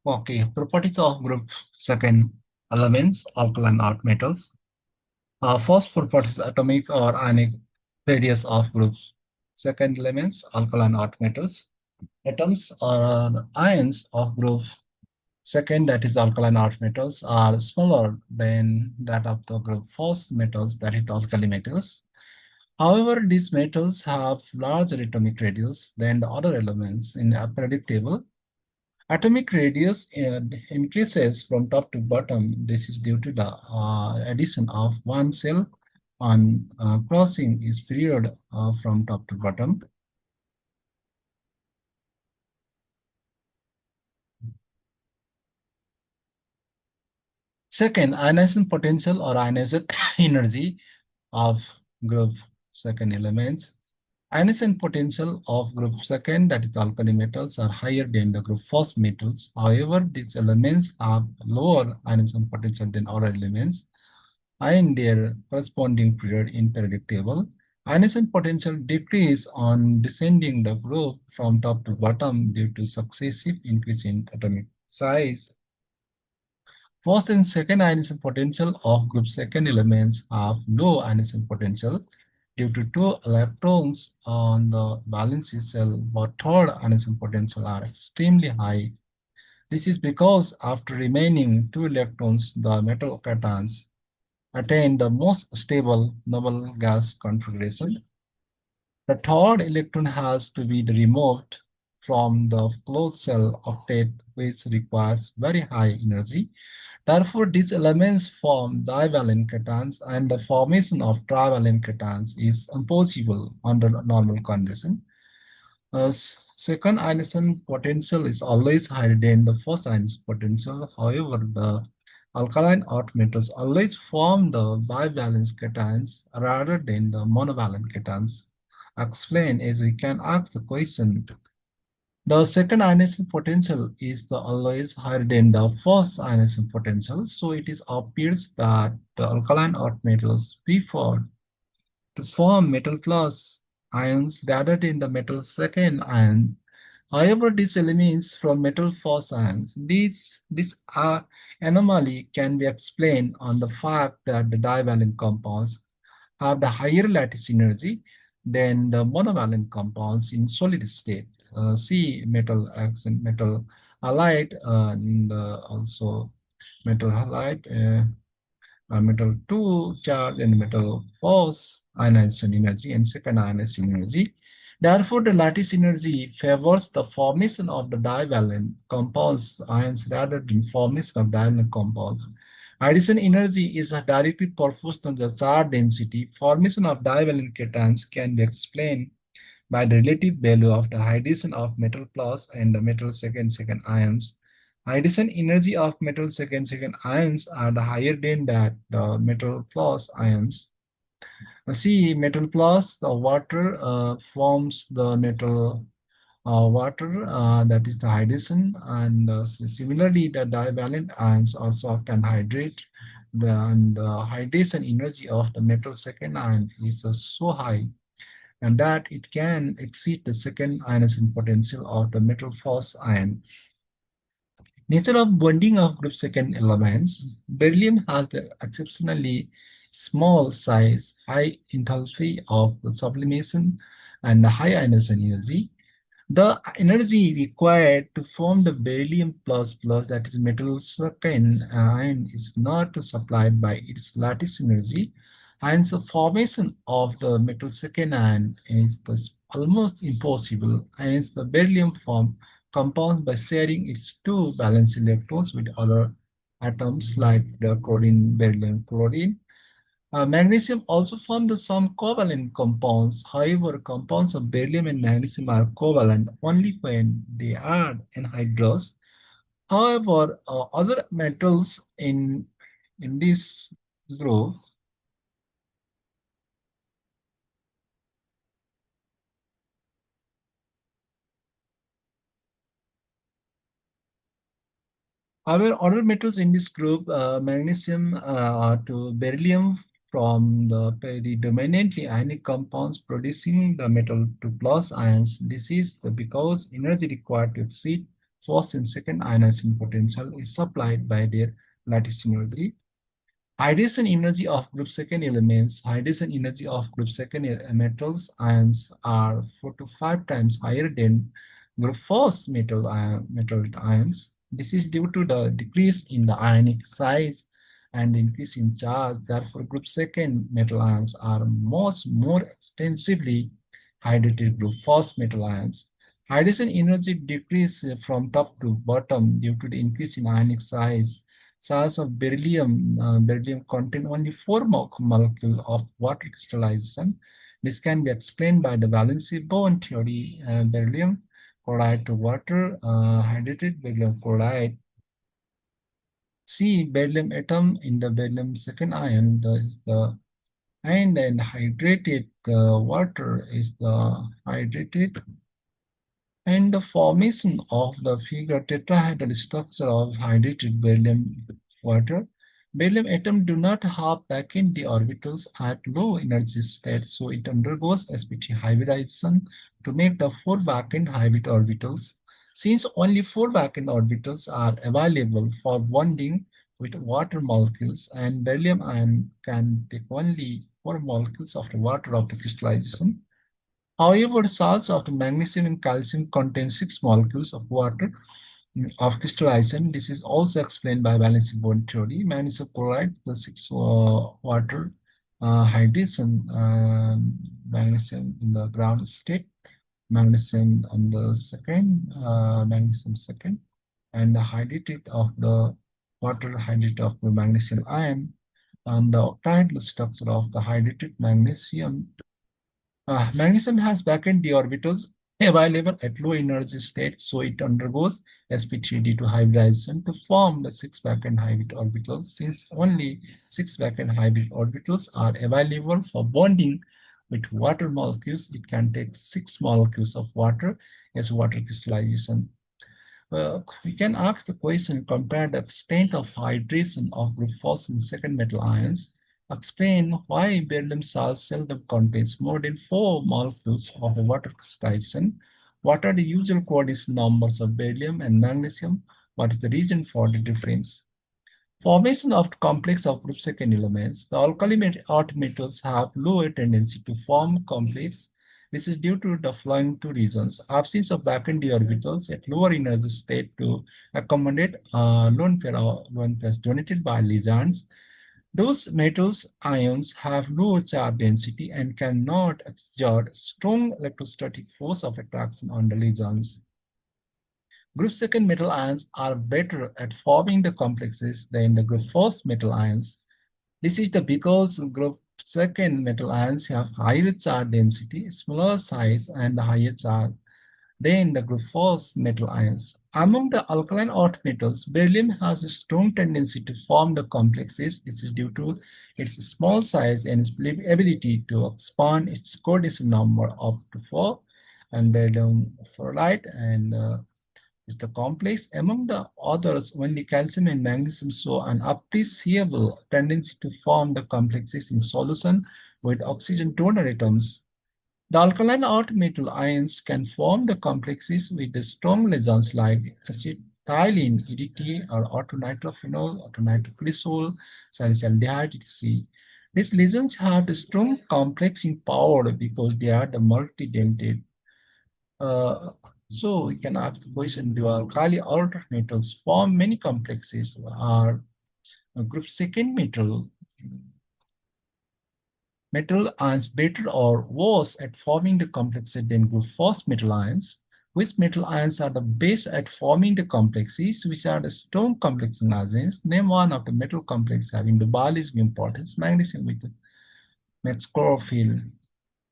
Okay, properties of group second elements, alkaline earth metals. First property is atomic or ionic radius of groups. Second elements, alkaline earth metals. Atoms or ions of group second, that is alkaline earth metals, are smaller than that of the group first metals, that is the alkali metals. However, these metals have larger atomic radius than the other elements in a periodic table. Atomic radius increases from top to bottom. This is due to the addition of one cell on crossing its period from top to bottom. Second, ionization potential or ionization energy of group second elements. Ionization potential of group second, that is alkali metals, are higher than the group first metals. However, these elements have lower ionization potential than other elements and their corresponding period in periodic table. Ionization potential decrease on descending the group from top to bottom due to successive increase in atomic size. First and second ionization potential of group second elements have low ionization potential due to two electrons on the valence shell, but third ionization potential are extremely high. This is because after remaining two electrons, the metal cations attain the most stable noble gas configuration. The third electron has to be removed from the closed shell octet, which requires very high energy. Therefore, these elements form divalent cations, and the formation of trivalent cations is impossible under normal condition. Second ionization potential is always higher than the first ionization potential. However, the alkaline earth metals always form the bivalent cations rather than the monovalent cations. Explain as we can ask the question. The second ionization potential is the always higher than the first ionization potential, so it is appears that the alkaline earth metals prefer to form metal plus ions rather than the metal second ion. However, these elements from metal first ions, this anomaly can be explained on the fact that the divalent compounds have the higher lattice energy than the monovalent compounds in solid state. See metal X and metal halide, and also metal halide, metal 2 charge, and metal force ionization energy and second ionization energy. Therefore, the lattice energy favors the formation of the divalent compounds ions rather than formation of divalent compounds. Addition energy is directly proportional to the charge density. Formation of divalent cations can be explained by the relative value of the hydration of metal plus and the metal second ions. Hydration energy of metal second ions are the higher than that the metal plus ions. See, metal plus the water forms the metal water, that is the hydration, and similarly the divalent ions also can hydrate. And the hydration energy of the metal second ion is so high and that it can exceed the second ionization potential of the metal first ion. Nature of bonding of group second elements. Beryllium has the exceptionally small size, high enthalpy of the sublimation, and the high ionization energy. The energy required to form the beryllium plus plus, that is metal second ion, is not supplied by its lattice energy. Hence, the formation of the metal second ion is thus almost impossible. Hence, the beryllium form compounds by sharing its two valence electrons with other atoms like the chlorine, beryllium, chlorine. Magnesium also forms some covalent compounds. However, compounds of beryllium and magnesium are covalent only when they add anhydrous. However, other metals in this group, however, other metals in this group, magnesium to beryllium from the dominantly ionic compounds producing the metal to plus ions. This is because energy required to exceed first and second ionizing potential is supplied by their lattice energy. Hydration energy of group second elements, hydration energy of group second metals ions are 4 to 5 times higher than group first metal ions. This is due to the decrease in the ionic size and increase in charge. Therefore, group second metal ions are more extensively hydrated group first metal ions. Hydration energy decrease from top to bottom due to the increase in ionic size. Salts of beryllium contain only four molecules of water crystallization. This can be explained by the valency bond theory. Beryllium chloride to water, hydrated beryllium chloride. See beryllium atom in the beryllium second ion is the and then hydrated water is the hydrated and the formation of the figure tetrahedral structure of hydrated beryllium water. Beryllium atom do not have vacant d orbitals at low energy state, so it undergoes sp3 hybridization to make the four vacant hybrid orbitals. Since only four vacant orbitals are available for bonding with water molecules, and beryllium ion can take only four molecules of the water of the crystallization. However, salts of magnesium and calcium contain six molecules of water of crystallization. This is also explained by valency bond theory. Magnesium chloride, the six water hydration, magnesium in the ground state, magnesium on the second, magnesium second, and the hydrated of the water hydrate of the magnesium ion, and the octahedral structure of the hydrated magnesium. Magnesium has vacant d orbitals available at low energy state, so it undergoes sp3d2 hybridization to form the six vacant hybrid orbitals. Since only six vacant hybrid orbitals are available for bonding with water molecules, it can take six molecules of water as water crystallization. We can ask the question, compare the extent of hydration of group first and second metal ions. Explain why beryllium salts seldom contains more than four molecules of water crystallization. What are the usual coordination numbers of beryllium and magnesium? What is the reason for the difference? Formation of complex of group second elements. The alkali earth metals have lower tendency to form complex. This is due to the following two reasons. Absence of vacant d orbitals at lower energy state to accommodate lone pairs donated by ligands. Those metals ions have low charge density and cannot exert strong electrostatic force of attraction on the ligands. Group second metal ions are better at forming the complexes than the group first metal ions. This is because group second metal ions have higher charge density, smaller size, and higher charge than the group first metal ions. Among the alkaline earth metals, beryllium has a strong tendency to form the complexes. This is due to its small size and its ability to expand its coordination number up to 4, and beryllium fluoride and is the complex. Among the others, only calcium and magnesium show an appreciable tendency to form the complexes in solution with oxygen donor atoms. The alkaline earth metal ions can form the complexes with the strong ligands like acetylene, EDTA, or orthonitrophenol, orthonitropglycol, salicylaldehyde, etc. These ligands have the strong complexing power because they are the multidentate. Uh, so we can ask the question, do alkali alternators form many complexes? Are group second metal ions better or worse at forming the complexes than group first metal ions? Which metal ions are the best at forming the complexes? Which are the strong complexing agents? Name one of the metal complex having the biological importance, magnesium with the makes chlorophyll.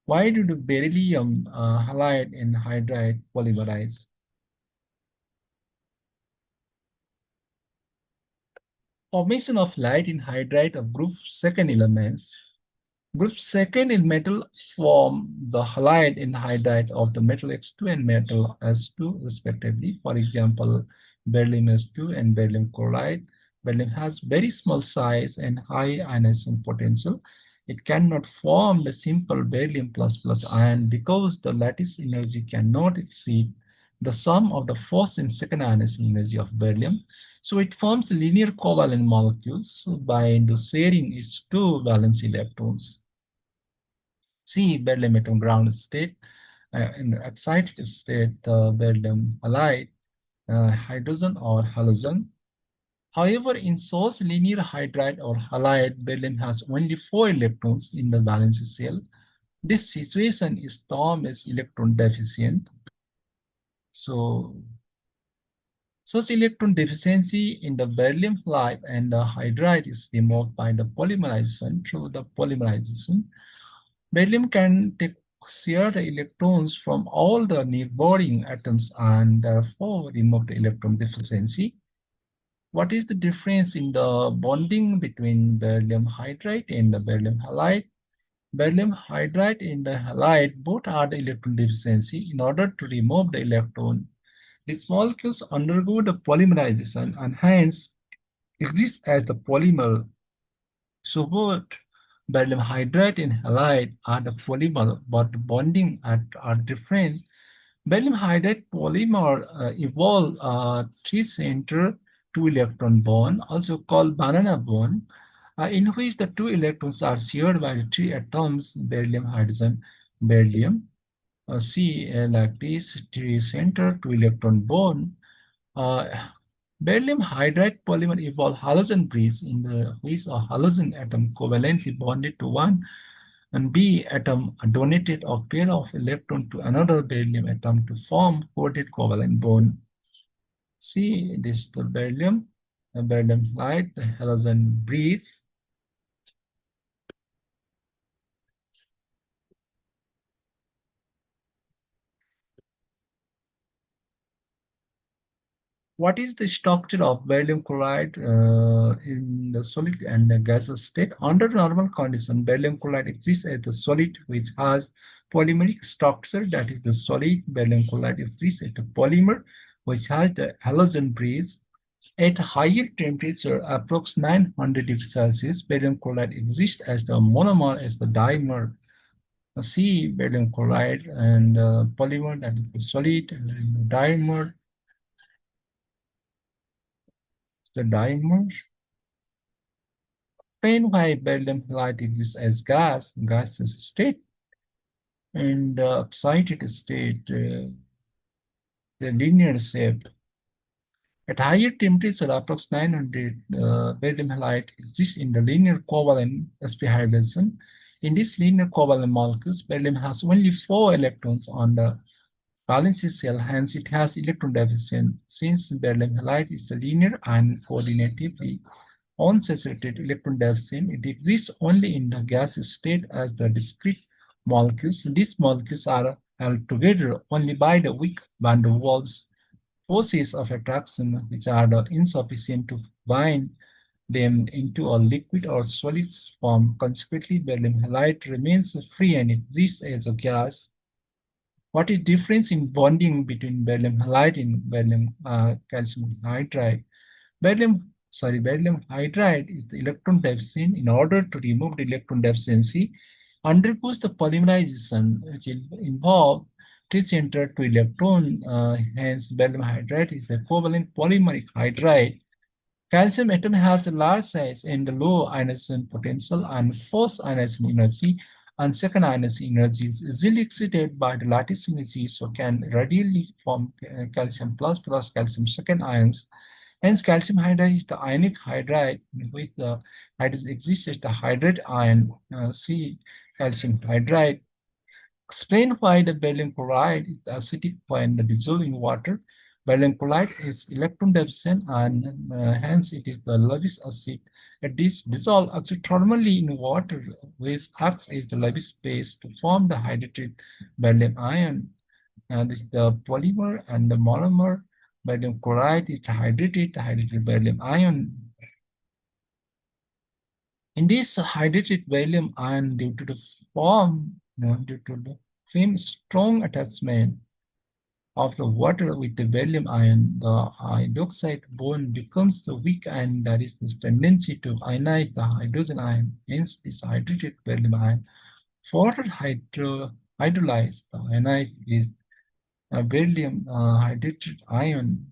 Why do the beryllium halide and hydride polymerize? Formation of light in hydride of group second elements. Group second in metal form the halide in hydride of the metal X2 and metal S2 respectively. For example, beryllium S2 and beryllium chloride. Beryllium has very small size and high ionization potential. It cannot form the simple beryllium plus plus ion because the lattice energy cannot exceed the sum of the first and second ionizing energy of beryllium. So it forms linear covalent molecules by the sharing its two valence electrons. See beryllium atom ground state. In the excited state, the beryllium halide, hydrogen or halogen. However, in source linear hydride or halide, beryllium has only 4 electrons in the valence shell. This situation is termed as electron deficient. So, such electron deficiency in the beryllium halide and the hydride is removed by the polymerization. Through the polymerization, beryllium can take share the electrons from all the neighboring atoms and therefore remove the electron deficiency. What is the difference in the bonding between beryllium hydride and the beryllium halide? Beryllium hydride and the halide both are the electron deficiency. In order to remove the electron, these molecules undergo the polymerization and hence exist as the polymer. So both beryllium hydride and halide are the polymer, but the bonding are different. Beryllium hydride polymer evolve a three-center two-electron bond, also called banana bond, in which the two electrons are shared by the three atoms, beryllium, hydrogen, beryllium. See, like this three-center two-electron bond. Uh, Beryllium hydride polymer evolve halogen bridge in the which a halogen atom covalently bonded to one and B atom donated a pair of electrons to another beryllium atom to form coated covalent bond. See, this is the beryllium light, the halogen bridge. What is the structure of beryllium chloride in the solid and the gaseous state? Under normal condition, beryllium chloride exists as the solid which has polymeric structure, that is the solid. Beryllium chloride exists as a polymer which has the halogen bridge. At higher temperature, approx 900 degrees Celsius, beryllium chloride exists as the monomer, as the dimer. See beryllium chloride and polymer, that is the solid, and the dimer, the dimer. Explain why beryllium halide exists as gaseous state, and excited state, the linear shape. At higher temperature, approx 900, beryllium halide exists in the linear covalent sp hydrogen. In this linear covalent molecules, beryllium has only 4 electrons on the valence shell, hence it has electron deficient. Since beryllium halide is a linear and coordinatively unsaturated electron deficient, it exists only in the gaseous state as the discrete molecules. These molecules are held together only by the weak van der Waals forces of attraction, which are insufficient to bind them into a liquid or solid form. Consequently, beryllium halide remains free and exists as a gas. What is difference in bonding between beryllium halide and beryllium calcium hydride? Beryllium hydride is the electron deficient. In order to remove the electron deficiency, undergoes the polymerization, which involve three-center to electron. Hence, beryllium hydride is the covalent polymeric hydride. Calcium atom has a large size and low ionization potential and first ionization energy and second ionization energy is easily excited by the lattice energy, so can readily form calcium plus calcium second ions. Hence, calcium hydride is the ionic hydride in which the hydrogen exists as the hydride ion. See calcium hydride. Explain why the beryllium chloride is acidic when dissolved in water. Beryllium chloride is electron deficient and hence it is the Lewis acid. It is dissolved isothermally in water, which acts as the Lewis base to form the hydrated beryllium ion. This is the polymer and the monomer. Beryllium chloride is hydrated beryllium ion. In this hydrated beryllium ion, due to the due to the same strong attachment of the water with the beryllium ion, the hydroxide bond becomes the weak and there is this tendency to ionize the hydrogen ion. Hence, this hydrated beryllium ion further hydrolyzed, the ionized is beryllium hydrated ion,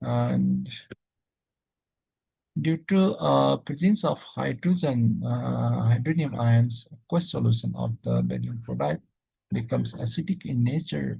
and due to presence of hydronium ions, aqueous solution of the barium product becomes acidic in nature